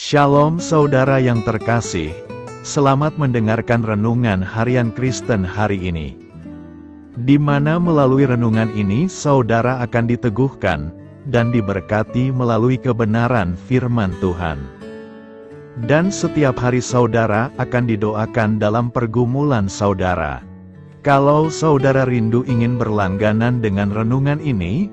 Shalom saudara yang terkasih, selamat mendengarkan renungan harian Kristen hari ini. Di mana melalui renungan ini saudara akan diteguhkan dan diberkati melalui kebenaran firman Tuhan. Dan setiap hari saudara akan didoakan dalam pergumulan saudara. Kalau saudara rindu ingin berlangganan dengan renungan ini,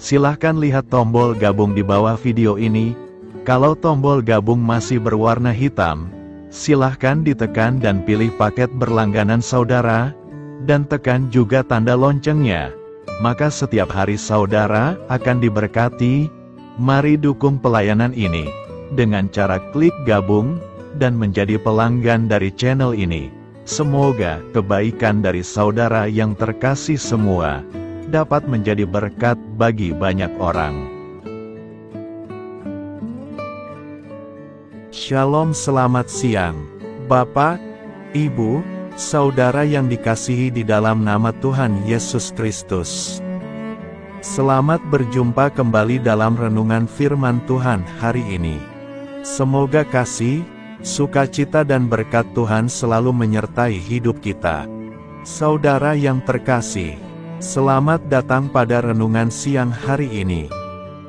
silahkan lihat tombol gabung di bawah video ini. Kalau tombol gabung masih berwarna hitam, silahkan ditekan dan pilih paket berlangganan saudara, dan tekan juga tanda loncengnya. Maka setiap hari saudara akan diberkati. Mari dukung pelayanan ini dengan cara klik gabung dan menjadi pelanggan dari channel ini. Semoga kebaikan dari saudara yang terkasih semua dapat menjadi berkat bagi banyak orang. Shalom, selamat siang, Bapak, Ibu, saudara yang dikasihi di dalam nama Tuhan Yesus Kristus. Selamat berjumpa kembali dalam renungan firman Tuhan hari ini. Semoga kasih, sukacita dan berkat Tuhan selalu menyertai hidup kita. Saudara yang terkasih, selamat datang pada renungan siang hari ini.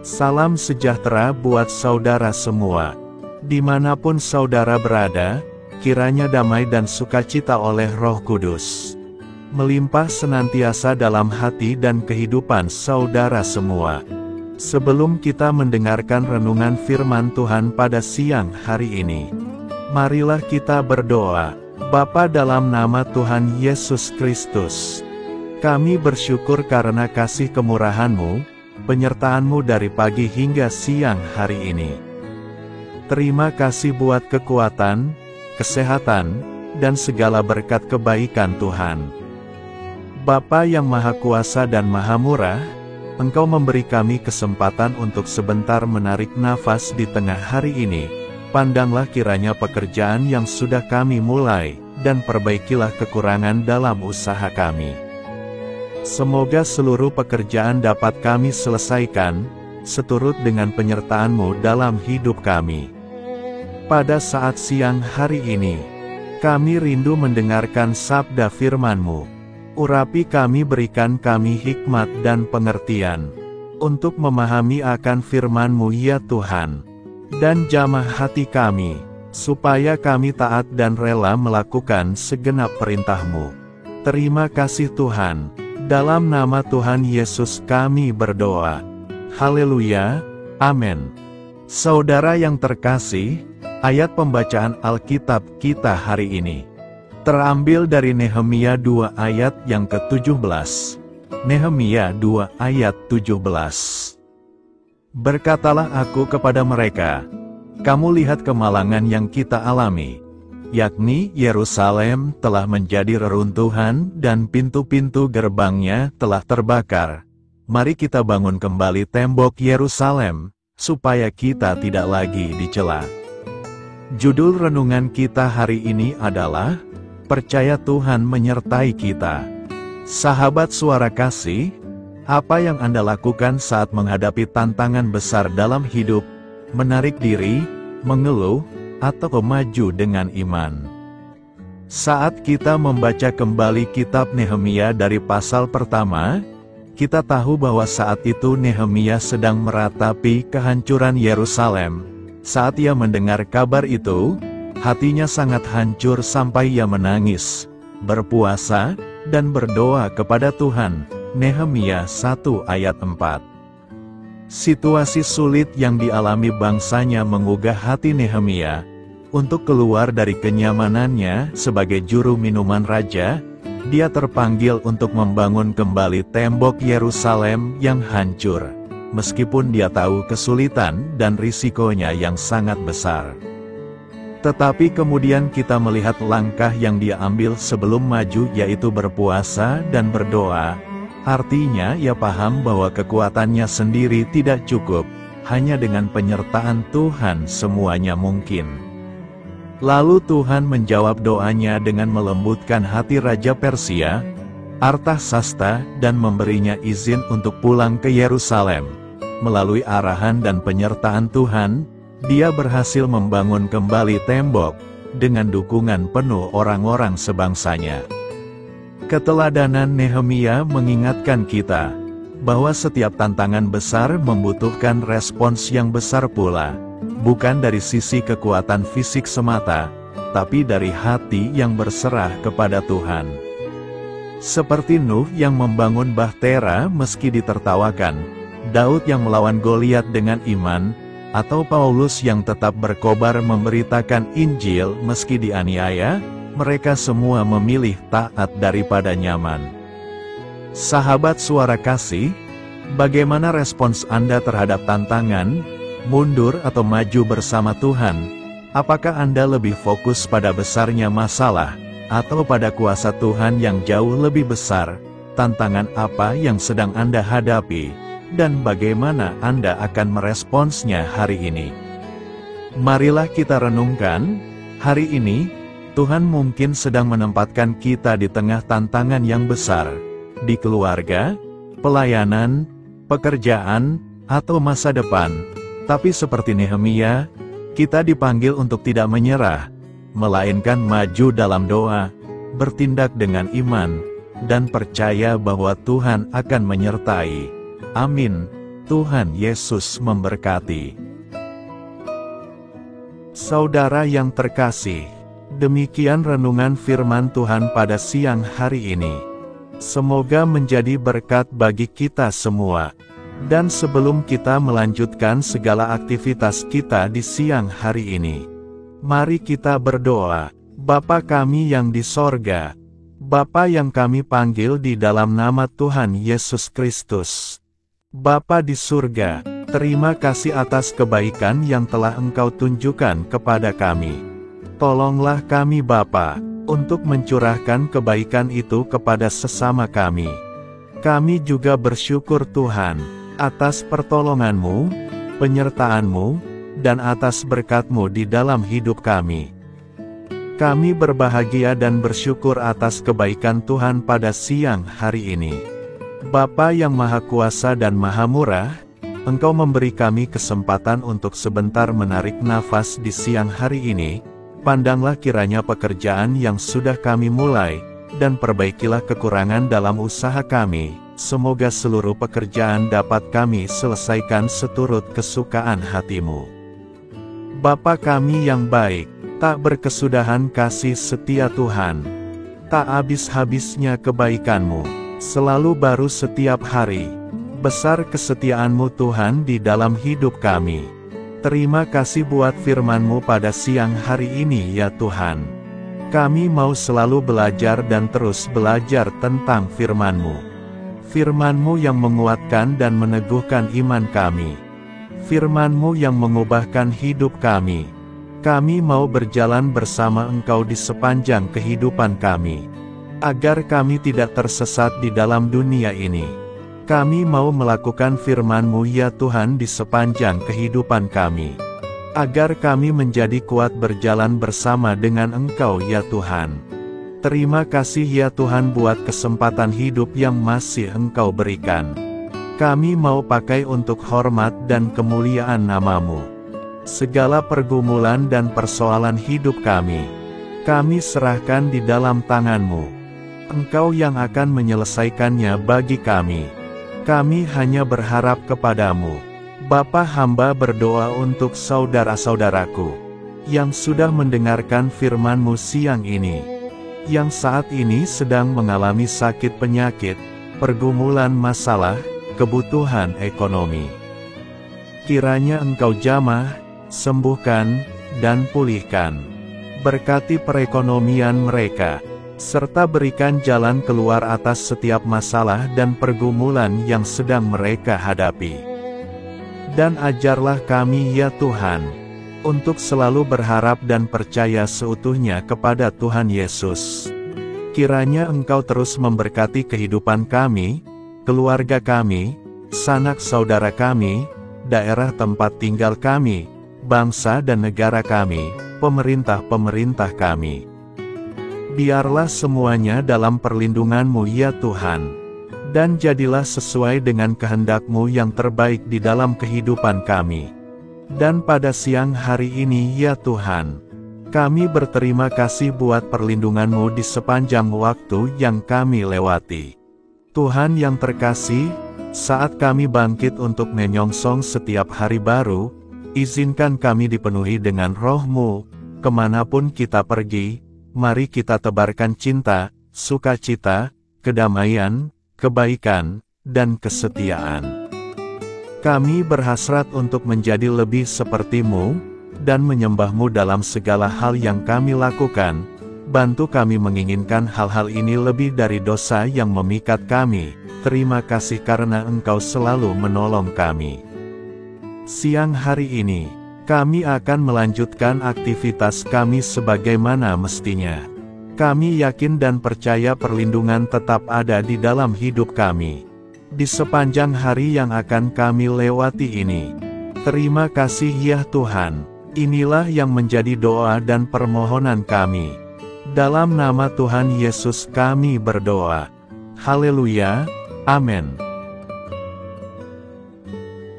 Salam sejahtera buat saudara semua. Dimanapun saudara berada, kiranya damai dan sukacita oleh Roh Kudus melimpah senantiasa dalam hati dan kehidupan saudara semua. Sebelum kita mendengarkan renungan firman Tuhan pada siang hari ini, marilah kita berdoa. Bapa, dalam nama Tuhan Yesus Kristus, kami bersyukur karena kasih kemurahan-Mu, penyertaan-Mu dari pagi hingga siang hari ini. Terima kasih buat kekuatan, kesehatan, dan segala berkat kebaikan Tuhan. Bapa yang Maha Kuasa dan Maha Murah, Engkau memberi kami kesempatan untuk sebentar menarik nafas di tengah hari ini. Pandanglah kiranya pekerjaan yang sudah kami mulai, dan perbaikilah kekurangan dalam usaha kami. Semoga seluruh pekerjaan dapat kami selesaikan, seturut dengan penyertaan-Mu dalam hidup kami. Pada saat siang hari ini, kami rindu mendengarkan sabda firman-Mu. Urapi kami, berikan kami hikmat dan pengertian, untuk memahami akan firman-Mu ya Tuhan. Dan jamah hati kami, supaya kami taat dan rela melakukan segenap perintah-Mu. Terima kasih Tuhan, dalam nama Tuhan Yesus kami berdoa. Haleluya, amin. Saudara yang terkasih, ayat pembacaan Alkitab kita hari ini terambil dari Nehemia 2 ayat yang ke-17. Nehemia 2 ayat 17. Berkatalah aku kepada mereka, kamu lihat kemalangan yang kita alami, yakni Yerusalem telah menjadi reruntuhan dan pintu-pintu gerbangnya telah terbakar. Mari kita bangun kembali tembok Yerusalem, supaya kita tidak lagi dicela. Judul renungan kita hari ini adalah, Percaya Tuhan menyertai kita. Sahabat suara kasih, apa yang Anda lakukan saat menghadapi tantangan besar dalam hidup? Menarik diri, mengeluh, atau maju dengan iman? Saat kita membaca kembali kitab Nehemia dari pasal pertama, kita tahu bahwa saat itu Nehemia sedang meratapi kehancuran Yerusalem. Saat ia mendengar kabar itu, hatinya sangat hancur sampai ia menangis, berpuasa, dan berdoa kepada Tuhan. Nehemia 1 ayat 4. Situasi sulit yang dialami bangsanya menggugah hati Nehemia. Untuk keluar dari kenyamanannya sebagai juru minuman raja, dia terpanggil untuk membangun kembali tembok Yerusalem yang hancur. Meskipun dia tahu kesulitan dan risikonya yang sangat besar. Tetapi kemudian kita melihat langkah yang dia ambil sebelum maju, yaitu berpuasa dan berdoa. Artinya ia paham bahwa kekuatannya sendiri tidak cukup, hanya dengan penyertaan Tuhan semuanya mungkin. Lalu Tuhan menjawab doanya dengan melembutkan hati Raja Persia, Artasasta, dan memberinya izin untuk pulang ke Yerusalem. Melalui arahan dan penyertaan Tuhan, Dia berhasil membangun kembali tembok, dengan dukungan penuh orang-orang sebangsanya. Keteladanan Nehemia mengingatkan kita, bahwa setiap tantangan besar membutuhkan respons yang besar pula, bukan dari sisi kekuatan fisik semata, tapi dari hati yang berserah kepada Tuhan. Seperti Nuh yang membangun Bahtera meski ditertawakan, Daud yang melawan Goliat dengan iman, atau Paulus yang tetap berkobar memberitakan Injil meski dianiaya, mereka semua memilih taat daripada nyaman. Sahabat Suara Kasih, bagaimana respons Anda terhadap tantangan, mundur atau maju bersama Tuhan? Apakah Anda lebih fokus pada besarnya masalah, atau pada kuasa Tuhan yang jauh lebih besar? Tantangan apa yang sedang Anda hadapi? Dan bagaimana Anda akan meresponsnya hari ini? Marilah kita renungkan, hari ini, Tuhan mungkin sedang menempatkan kita di tengah tantangan yang besar, di keluarga, pelayanan, pekerjaan, atau masa depan. Tapi seperti Nehemia, kita dipanggil untuk tidak menyerah, melainkan maju dalam doa, bertindak dengan iman, dan percaya bahwa Tuhan akan menyertai. Amin. Tuhan Yesus memberkati. Saudara yang terkasih, demikian renungan firman Tuhan pada siang hari ini. Semoga menjadi berkat bagi kita semua. Dan sebelum kita melanjutkan segala aktivitas kita di siang hari ini, mari kita berdoa. Bapa kami yang di sorga, Bapa yang kami panggil di dalam nama Tuhan Yesus Kristus. Bapa di surga, terima kasih atas kebaikan yang telah Engkau tunjukkan kepada kami. Tolonglah kami Bapa, untuk mencurahkan kebaikan itu kepada sesama kami. Kami juga bersyukur Tuhan, atas pertolongan-Mu, penyertaan-Mu, dan atas berkat-Mu di dalam hidup kami. Kami berbahagia dan bersyukur atas kebaikan Tuhan pada siang hari ini. Bapa yang Maha Kuasa dan Maha Murah, Engkau memberi kami kesempatan untuk sebentar menarik nafas di siang hari ini. Pandanglah kiranya pekerjaan yang sudah kami mulai, dan perbaikilah kekurangan dalam usaha kami. Semoga seluruh pekerjaan dapat kami selesaikan seturut kesukaan hati-Mu. Bapa kami yang baik, tak berkesudahan kasih setia Tuhan, tak habis-habisnya kebaikan-Mu, selalu baru setiap hari. Besar kesetiaan-Mu Tuhan di dalam hidup kami. Terima kasih buat firman-Mu pada siang hari ini ya Tuhan. Kami mau selalu belajar dan terus belajar tentang firman-Mu. Firman-Mu yang menguatkan dan meneguhkan iman kami. Firman-Mu yang mengubahkan hidup kami. Kami mau berjalan bersama Engkau di sepanjang kehidupan kami, agar kami tidak tersesat di dalam dunia ini. Kami mau melakukan firman-Mu ya Tuhan di sepanjang kehidupan kami, agar kami menjadi kuat berjalan bersama dengan Engkau ya Tuhan. Terima kasih ya Tuhan buat kesempatan hidup yang masih Engkau berikan. Kami mau pakai untuk hormat dan kemuliaan nama-Mu. Segala pergumulan dan persoalan hidup kami serahkan di dalam tangan-Mu. Engkau yang akan menyelesaikannya bagi kami. Kami hanya berharap kepadamu. Bapa, hamba berdoa untuk saudara-saudaraku, yang sudah mendengarkan firman-Mu siang ini, yang saat ini sedang mengalami sakit penyakit, pergumulan masalah, kebutuhan ekonomi. Kiranya Engkau jamah, sembuhkan, dan pulihkan. Berkati perekonomian mereka, serta berikan jalan keluar atas setiap masalah dan pergumulan yang sedang mereka hadapi. Dan ajarlah kami ya Tuhan, untuk selalu berharap dan percaya seutuhnya kepada Tuhan Yesus. Kiranya Engkau terus memberkati kehidupan kami, keluarga kami, sanak saudara kami, daerah tempat tinggal kami, bangsa dan negara kami, pemerintah-pemerintah kami. Biarlah semuanya dalam perlindungan-Mu ya Tuhan, dan jadilah sesuai dengan kehendak-Mu yang terbaik di dalam kehidupan kami. Dan pada siang hari ini ya Tuhan, kami berterima kasih buat perlindungan-Mu di sepanjang waktu yang kami lewati. Tuhan yang terkasih, saat kami bangkit untuk menyongsong setiap hari baru, izinkan kami dipenuhi dengan Roh-Mu, kemanapun kita pergi. Mari kita tebarkan cinta, sukacita, kedamaian, kebaikan, dan kesetiaan. Kami berhasrat untuk menjadi lebih seperti-Mu, dan menyembah-Mu dalam segala hal yang kami lakukan. Bantu kami menginginkan hal-hal ini lebih dari dosa yang memikat kami. Terima kasih karena Engkau selalu menolong kami. Siang hari ini, kami akan melanjutkan aktivitas kami sebagaimana mestinya. Kami yakin dan percaya perlindungan tetap ada di dalam hidup kami di sepanjang hari yang akan kami lewati ini. Terima kasih ya Tuhan. Inilah yang menjadi doa dan permohonan kami. Dalam nama Tuhan Yesus kami berdoa. Haleluya. Amin.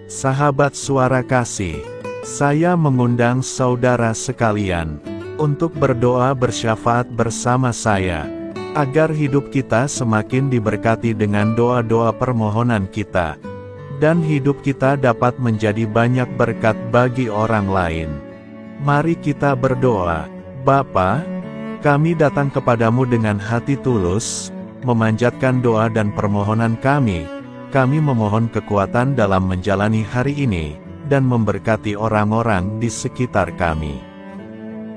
Sahabat Suara Kasih, saya mengundang saudara sekalian untuk berdoa bersyafaat bersama saya, agar hidup kita semakin diberkati dengan doa-doa permohonan kita, dan hidup kita dapat menjadi banyak berkat bagi orang lain. Mari kita berdoa. Bapa, kami datang kepadamu dengan hati tulus, memanjatkan doa dan permohonan kami. Kami memohon kekuatan dalam menjalani hari ini, dan memberkati orang-orang di sekitar kami.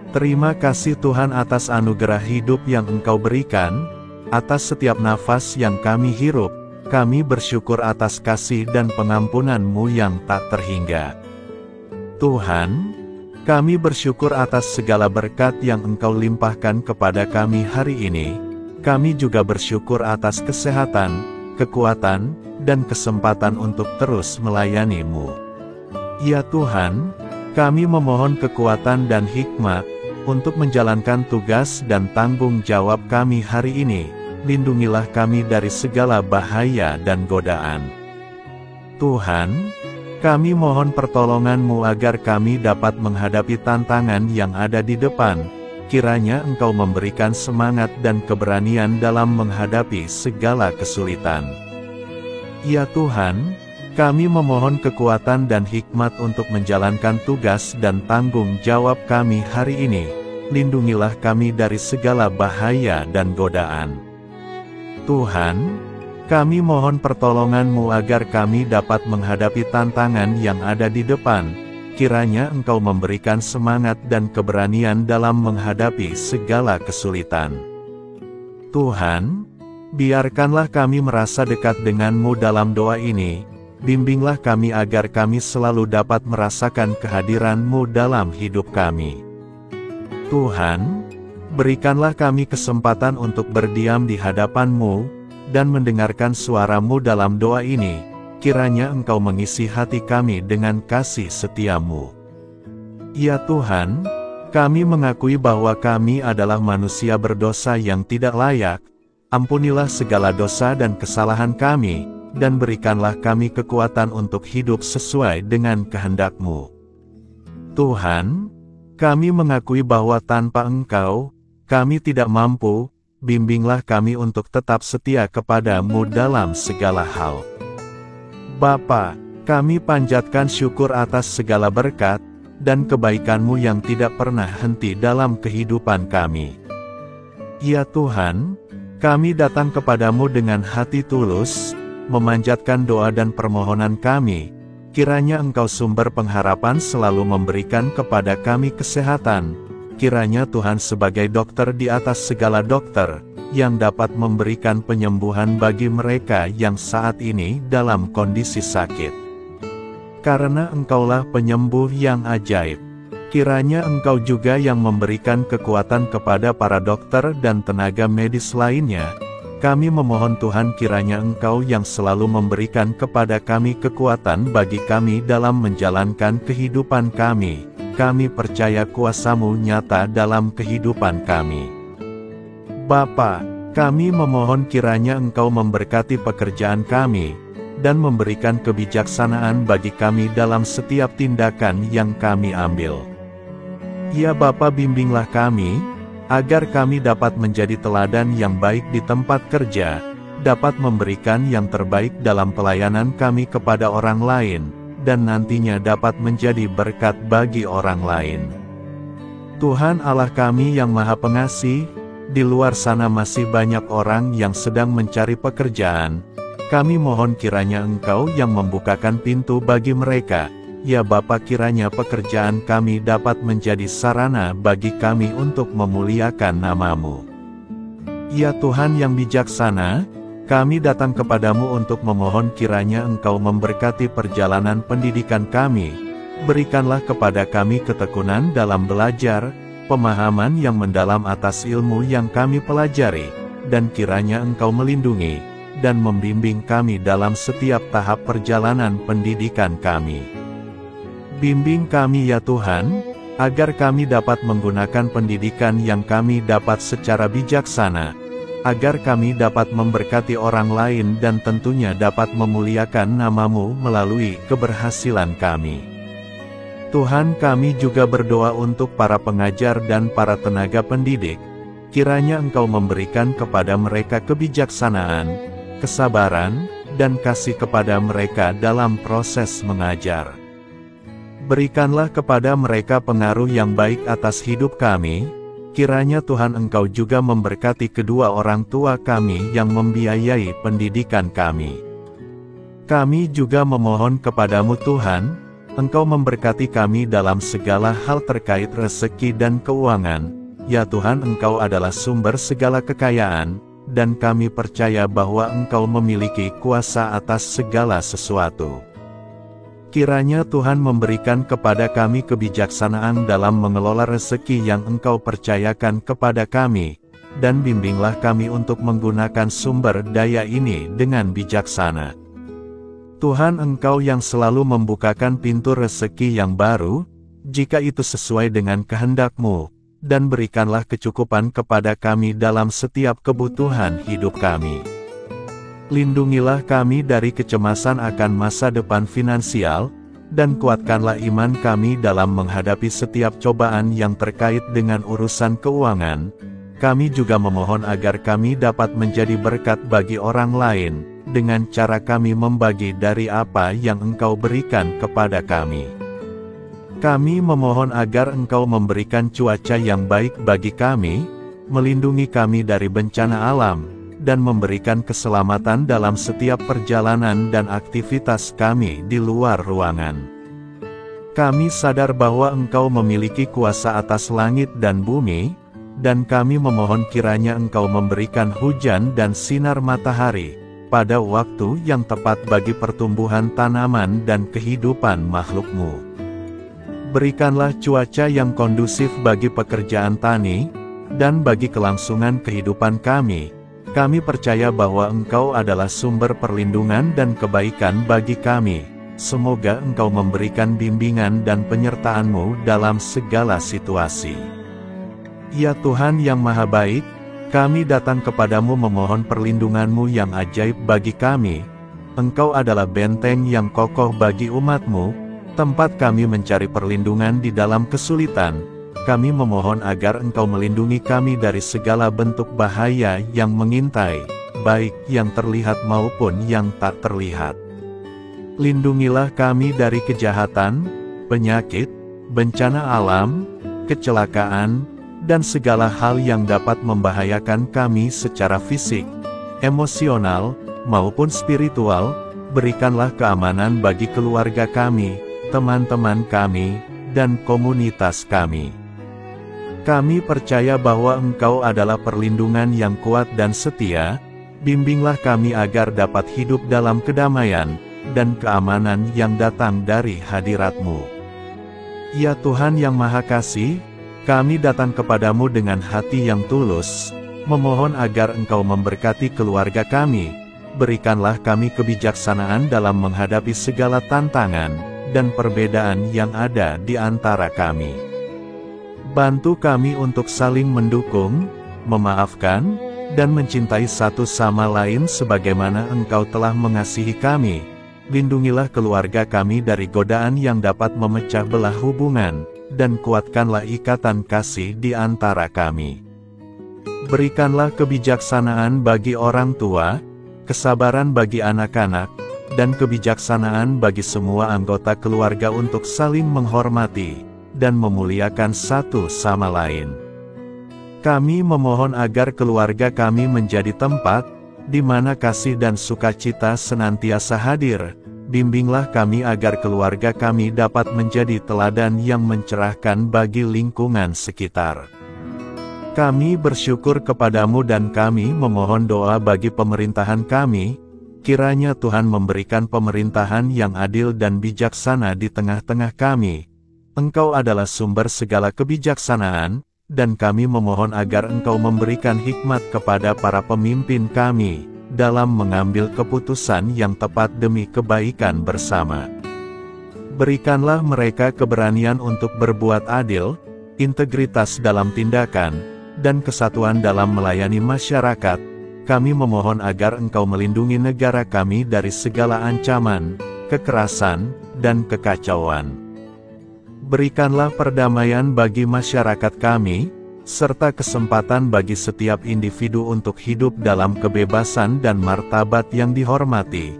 Terima kasih Tuhan atas anugerah hidup yang Engkau berikan, atas setiap nafas yang kami hirup. Kami bersyukur atas kasih dan pengampunan-Mu yang tak terhingga. Tuhan, kami bersyukur atas segala berkat yang Engkau limpahkan kepada kami hari ini. Kami juga bersyukur atas kesehatan, kekuatan, dan kesempatan untuk terus melayani-Mu. Ya Tuhan, kami memohon kekuatan dan hikmat untuk menjalankan tugas dan tanggung jawab kami hari ini. Lindungilah kami dari segala bahaya dan godaan. Tuhan, kami mohon pertolongan-Mu agar kami dapat menghadapi tantangan yang ada di depan. Kiranya Engkau memberikan semangat dan keberanian dalam menghadapi segala kesulitan. Ya Tuhan, kami memohon kekuatan dan hikmat untuk menjalankan tugas dan tanggung jawab kami hari ini. Lindungilah kami dari segala bahaya dan godaan. Tuhan, kami mohon pertolongan-Mu agar kami dapat menghadapi tantangan yang ada di depan. Kiranya Engkau memberikan semangat dan keberanian dalam menghadapi segala kesulitan. Tuhan, biarkanlah kami merasa dekat dengan-Mu dalam doa ini. Bimbinglah kami agar kami selalu dapat merasakan kehadiran-Mu dalam hidup kami. Tuhan, berikanlah kami kesempatan untuk berdiam di hadapan-Mu, dan mendengarkan suara-Mu dalam doa ini. Kiranya Engkau mengisi hati kami dengan kasih setia-Mu. Ya Tuhan, kami mengakui bahwa kami adalah manusia berdosa yang tidak layak. Ampunilah segala dosa dan kesalahan kami, dan berikanlah kami kekuatan untuk hidup sesuai dengan kehendak-Mu. Tuhan, kami mengakui bahwa tanpa Engkau, kami tidak mampu. Bimbinglah kami untuk tetap setia kepada-Mu dalam segala hal. Bapa, kami panjatkan syukur atas segala berkat dan kebaikan-Mu yang tidak pernah henti dalam kehidupan kami. Ya Tuhan, kami datang kepadamu dengan hati tulus, memanjatkan doa dan permohonan kami. Kiranya Engkau sumber pengharapan selalu memberikan kepada kami kesehatan. Kiranya Tuhan sebagai dokter di atas segala dokter, yang dapat memberikan penyembuhan bagi mereka yang saat ini dalam kondisi sakit. Karena Engkaulah penyembuh yang ajaib. Kiranya Engkau juga yang memberikan kekuatan kepada para dokter dan tenaga medis lainnya. Kami memohon Tuhan kiranya Engkau yang selalu memberikan kepada kami kekuatan bagi kami dalam menjalankan kehidupan kami. Kami percaya kuasa-Mu nyata dalam kehidupan kami. Bapa, kami memohon kiranya Engkau memberkati pekerjaan kami, dan memberikan kebijaksanaan bagi kami dalam setiap tindakan yang kami ambil. Ya Bapa, bimbinglah kami, agar kami dapat menjadi teladan yang baik di tempat kerja, dapat memberikan yang terbaik dalam pelayanan kami kepada orang lain, dan nantinya dapat menjadi berkat bagi orang lain. Tuhan Allah kami yang Maha Pengasih, di luar sana masih banyak orang yang sedang mencari pekerjaan. Kami mohon kiranya Engkau yang membukakan pintu bagi mereka. Ya Bapa, kiranya pekerjaan kami dapat menjadi sarana bagi kami untuk memuliakan nama-Mu. Ya Tuhan yang bijaksana, kami datang kepadamu untuk memohon kiranya Engkau memberkati perjalanan pendidikan kami. Berikanlah kepada kami ketekunan dalam belajar, pemahaman yang mendalam atas ilmu yang kami pelajari, dan kiranya Engkau melindungi dan membimbing kami dalam setiap tahap perjalanan pendidikan kami. Bimbing kami ya Tuhan, agar kami dapat menggunakan pendidikan yang kami dapat secara bijaksana, agar kami dapat memberkati orang lain dan tentunya dapat memuliakan nama-Mu melalui keberhasilan kami. Tuhan, kami juga berdoa untuk para pengajar dan para tenaga pendidik. Kiranya Engkau memberikan kepada mereka kebijaksanaan, kesabaran, dan kasih kepada mereka dalam proses mengajar. Berikanlah kepada mereka pengaruh yang baik atas hidup kami. Kiranya Tuhan Engkau juga memberkati kedua orang tua kami yang membiayai pendidikan kami. Kami juga memohon kepadamu Tuhan, Engkau memberkati kami dalam segala hal terkait rezeki dan keuangan. Ya Tuhan, Engkau adalah sumber segala kekayaan, dan kami percaya bahwa Engkau memiliki kuasa atas segala sesuatu. Kiranya Tuhan memberikan kepada kami kebijaksanaan dalam mengelola rezeki yang Engkau percayakan kepada kami, dan bimbinglah kami untuk menggunakan sumber daya ini dengan bijaksana. Tuhan, Engkau yang selalu membukakan pintu rezeki yang baru, jika itu sesuai dengan kehendak-Mu, dan berikanlah kecukupan kepada kami dalam setiap kebutuhan hidup kami. Lindungilah kami dari kecemasan akan masa depan finansial, dan kuatkanlah iman kami dalam menghadapi setiap cobaan yang terkait dengan urusan keuangan. Kami juga memohon agar kami dapat menjadi berkat bagi orang lain, dengan cara kami membagi dari apa yang Engkau berikan kepada kami. Kami memohon agar Engkau memberikan cuaca yang baik bagi kami, melindungi kami dari bencana alam, dan memberikan keselamatan dalam setiap perjalanan dan aktivitas kami di luar ruangan. Kami sadar bahwa Engkau memiliki kuasa atas langit dan bumi, dan kami memohon kiranya Engkau memberikan hujan dan sinar matahari pada waktu yang tepat bagi pertumbuhan tanaman dan kehidupan makhluk-Mu. Berikanlah cuaca yang kondusif bagi pekerjaan tani, dan bagi kelangsungan kehidupan kami. Kami percaya bahwa Engkau adalah sumber perlindungan dan kebaikan bagi kami. Semoga Engkau memberikan bimbingan dan penyertaan-Mu dalam segala situasi. Ya Tuhan yang Maha Baik, kami datang kepadamu memohon perlindungan-Mu yang ajaib bagi kami. Engkau adalah benteng yang kokoh bagi umat-Mu, tempat kami mencari perlindungan di dalam kesulitan. Kami memohon agar Engkau melindungi kami dari segala bentuk bahaya yang mengintai, baik yang terlihat maupun yang tak terlihat. Lindungilah kami dari kejahatan, penyakit, bencana alam, kecelakaan, dan segala hal yang dapat membahayakan kami secara fisik, emosional, maupun spiritual. Berikanlah keamanan bagi keluarga kami, teman-teman kami, dan komunitas kami. Kami percaya bahwa Engkau adalah perlindungan yang kuat dan setia. Bimbinglah kami agar dapat hidup dalam kedamaian dan keamanan yang datang dari hadirat-Mu. Ya Tuhan yang Maha Kasih, kami datang kepadamu dengan hati yang tulus, memohon agar Engkau memberkati keluarga kami. Berikanlah kami kebijaksanaan dalam menghadapi segala tantangan dan perbedaan yang ada di antara kami. Bantu kami untuk saling mendukung, memaafkan, dan mencintai satu sama lain sebagaimana Engkau telah mengasihi kami. Lindungilah keluarga kami dari godaan yang dapat memecah belah hubungan, dan kuatkanlah ikatan kasih di antara kami. Berikanlah kebijaksanaan bagi orang tua, kesabaran bagi anak-anak, dan kebijaksanaan bagi semua anggota keluarga untuk saling menghormati dan memuliakan satu sama lain. Kami memohon agar keluarga kami menjadi tempat di mana kasih dan sukacita senantiasa hadir. Bimbinglah kami agar keluarga kami dapat menjadi teladan yang mencerahkan bagi lingkungan sekitar. Kami bersyukur kepadamu dan kami memohon doa bagi pemerintahan kami. Kiranya Tuhan memberikan pemerintahan yang adil dan bijaksana di tengah-tengah kami. Engkau adalah sumber segala kebijaksanaan, dan kami memohon agar Engkau memberikan hikmat kepada para pemimpin kami dalam mengambil keputusan yang tepat demi kebaikan bersama. Berikanlah mereka keberanian untuk berbuat adil, integritas dalam tindakan, dan kesatuan dalam melayani masyarakat. Kami memohon agar Engkau melindungi negara kami dari segala ancaman, kekerasan, dan kekacauan. Berikanlah perdamaian bagi masyarakat kami, serta kesempatan bagi setiap individu untuk hidup dalam kebebasan dan martabat yang dihormati.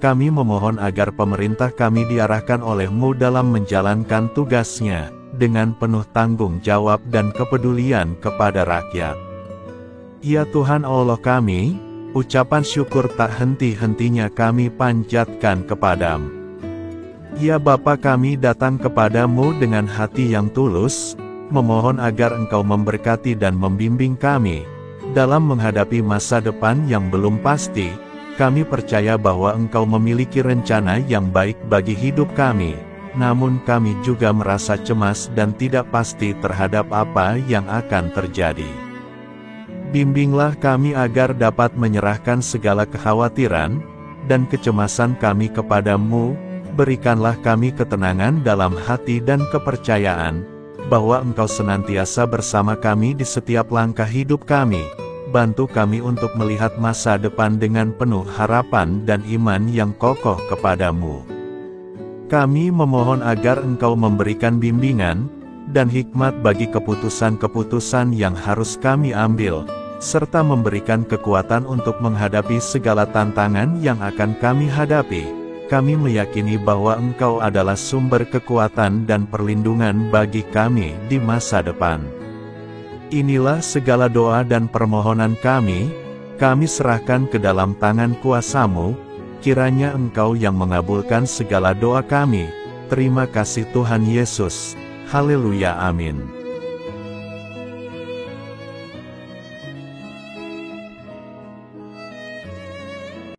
Kami memohon agar pemerintah kami diarahkan oleh-Mu dalam menjalankan tugasnya, dengan penuh tanggung jawab dan kepedulian kepada rakyat. Ya Tuhan Allah kami, ucapan syukur tak henti-hentinya kami panjatkan kepadamu. Ya Bapa, kami datang kepadamu dengan hati yang tulus, memohon agar Engkau memberkati dan membimbing kami dalam menghadapi masa depan yang belum pasti. Kami percaya bahwa Engkau memiliki rencana yang baik bagi hidup kami, namun kami juga merasa cemas dan tidak pasti terhadap apa yang akan terjadi. Bimbinglah kami agar dapat menyerahkan segala kekhawatiran dan kecemasan kami kepadamu. Berikanlah kami ketenangan dalam hati dan kepercayaan bahwa Engkau senantiasa bersama kami di setiap langkah hidup kami. Bantu kami untuk melihat masa depan dengan penuh harapan dan iman yang kokoh kepadamu. Kami memohon agar Engkau memberikan bimbingan dan hikmat bagi keputusan-keputusan yang harus kami ambil, serta memberikan kekuatan untuk menghadapi segala tantangan yang akan kami hadapi. Kami meyakini bahwa Engkau adalah sumber kekuatan dan perlindungan bagi kami di masa depan. Inilah segala doa dan permohonan kami serahkan ke dalam tangan kuasa-Mu. Kiranya Engkau yang mengabulkan segala doa kami. Terima kasih Tuhan Yesus. Haleluya, amin.